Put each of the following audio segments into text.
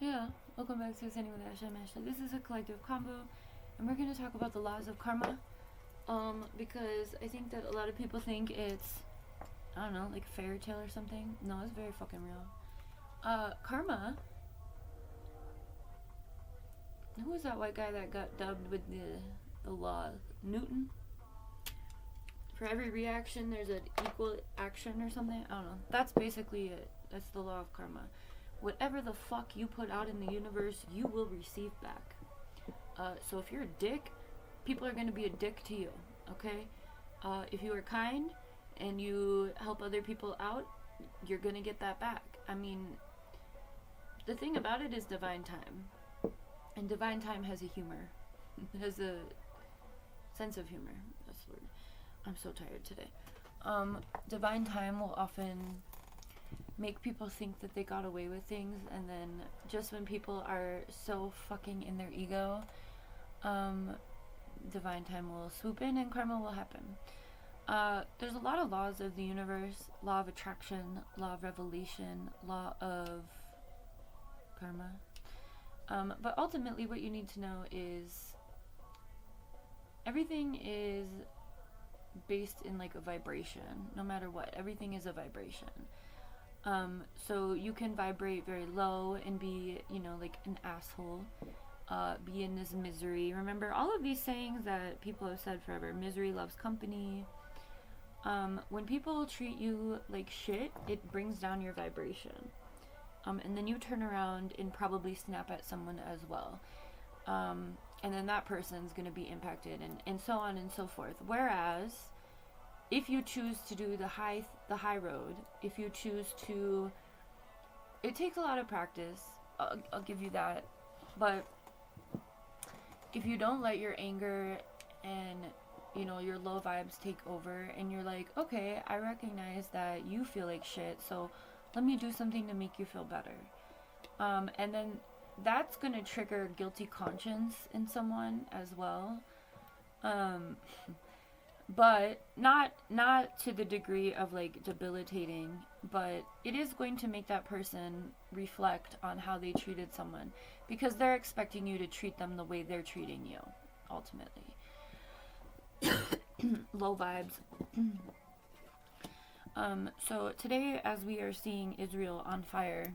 Yeah, welcome back to Sending with Ashley and Ashley. This is a collective convo, and we're going to talk about the laws of karma. Because I think that a lot of people think it's, I don't know, like a fairy tale or something. No, it's very fucking real. Karma. Who was that white guy that got dubbed with the law? Newton. For every reaction, there's an equal action or something. I don't know. That's basically it. That's the law of karma. Whatever the fuck you put out in the universe, you will receive back. So if you're a dick, people are going to be a dick to you, okay? If you are kind and you help other people out, you're going to get that back. I mean, the thing about it is divine time. And divine time has a humor. It has a sense of humor. That's the word. I'm so tired today. Divine time will often make people think that they got away with things, and then just when people are so fucking in their ego, divine time will swoop in and karma will happen. There's a lot of laws of the universe: law of attraction, law of revelation, law of karma. But ultimately, what you need to know is everything is based in like a vibration. No matter what, everything is a vibration. So you can vibrate very low and be, like an asshole, be in this misery. Remember all of these sayings that people have said forever: misery loves company. When people treat you like shit, it brings down your vibration. And then you turn around and probably snap at someone as well. And then that person's going to be impacted, and so on and so forth. Whereas if you choose to do the high road, if you choose to, it takes a lot of practice. I'll give you that. But if you don't let your anger and your low vibes take over, and you're like, okay, I recognize that you feel like shit, so let me do something to make you feel better. And then that's gonna trigger guilty conscience in someone as well. But not to the degree of like debilitating, but it is going to make that person reflect on how they treated someone, because they're expecting you to treat them the way they're treating you ultimately. Low vibes. So today, as we are seeing Israel on fire,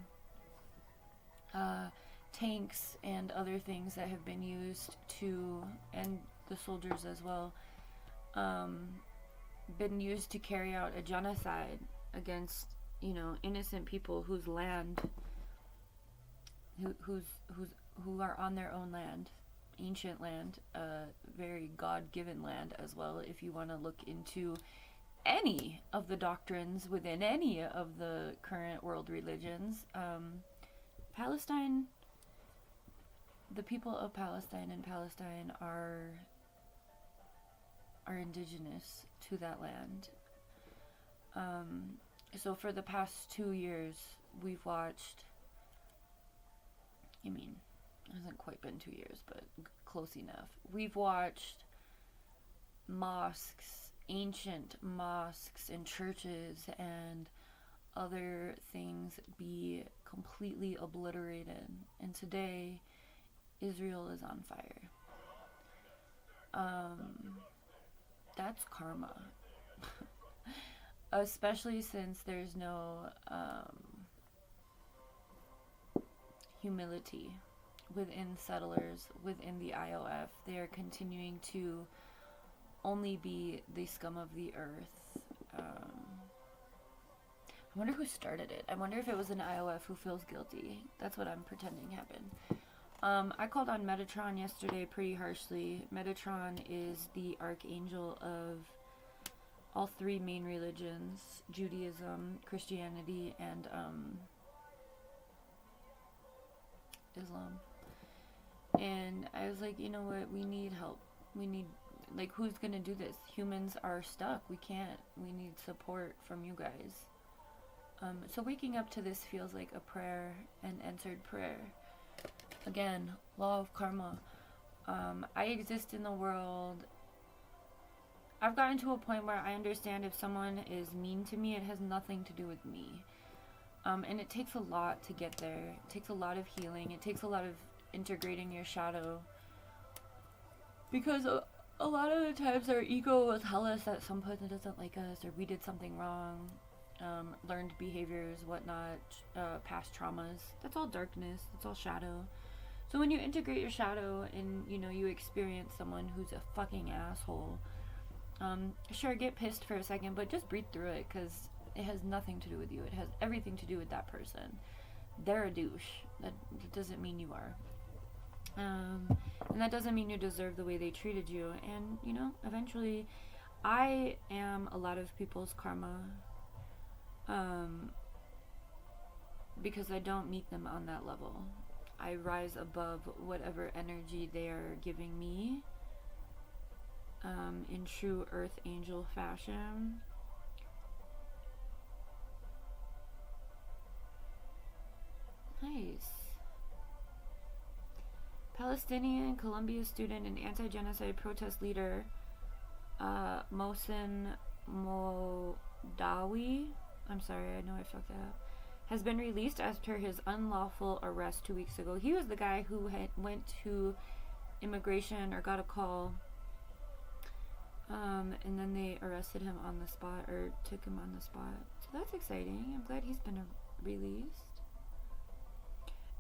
tanks and other things that have been used to, and the soldiers as well, been used to carry out a genocide against, innocent people whose land, who are on their own land, ancient land, very God-given land as well. If you want to look into any of the doctrines within any of the current world religions, Palestine, the people of Palestine and Palestine are indigenous to that land. So for the past 2 years, we've watched, it hasn't quite been 2 years, but close enough. We've watched mosques, ancient mosques and churches and other things be completely obliterated. And today, Israel is on fire. That's karma. Especially since there's no humility within settlers, within the IOF. They are continuing to only be the scum of the earth. I wonder who started it. I wonder if it was an IOF who feels guilty. That's what I'm pretending happened. I called on Metatron yesterday pretty harshly. Metatron is the archangel of all three main religions: Judaism, Christianity, and Islam. And I was like, you know what? We need help. We need, like, who's gonna do this? Humans are stuck. We can't. We need support from you guys. So waking up to this feels like a prayer, an answered prayer. Again, law of karma. I exist in the world. I've gotten to a point where I understand if someone is mean to me, it has nothing to do with me. And it takes a lot to get there. It takes a lot of healing. It takes a lot of integrating your shadow. Because a lot of the times our ego will tell us that some person doesn't like us or we did something wrong. Learned behaviors, whatnot, past traumas. That's all darkness. That's all shadow. So when you integrate your shadow and, you know, you experience someone who's a fucking asshole, sure, get pissed for a second, but just breathe through it, because it has nothing to do with you. It has everything to do with that person. They're a douche. That doesn't mean you are. And that doesn't mean you deserve the way they treated you. And, you know, eventually, I am a lot of people's karma, because I don't meet them on that level. I rise above whatever energy they are giving me, in true Earth Angel fashion. Nice. Palestinian Columbia student and anti-genocide protest leader Mohsen Modawi, I'm sorry, I know I fucked that up, has been released after his unlawful arrest 2 weeks ago. He was the guy who went to immigration or got a call, and then they arrested him on the spot, or took him on the spot. So that's exciting. I'm glad he's been released.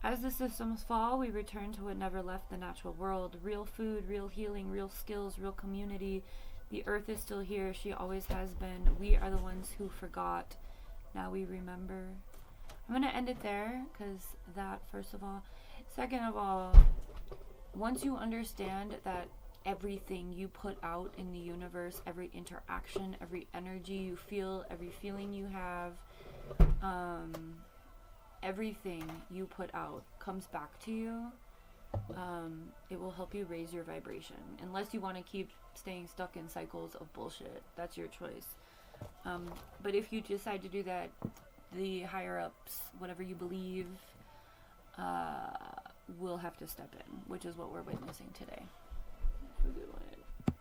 As the systems fall, we return to what never left the natural world. Real food, real healing, real skills, real community. The earth is still here. She always has been. We are the ones who forgot. Now we remember. I'm going to end it there, because that, first of all. Second of all, once you understand that everything you put out in the universe, every interaction, every energy you feel, every feeling you have, everything you put out comes back to you, it will help you raise your vibration. Unless you want to keep staying stuck in cycles of bullshit. That's your choice. But if you decide to do that, the higher ups, whatever you believe, will have to step in, which is what we're witnessing today. Have a good one.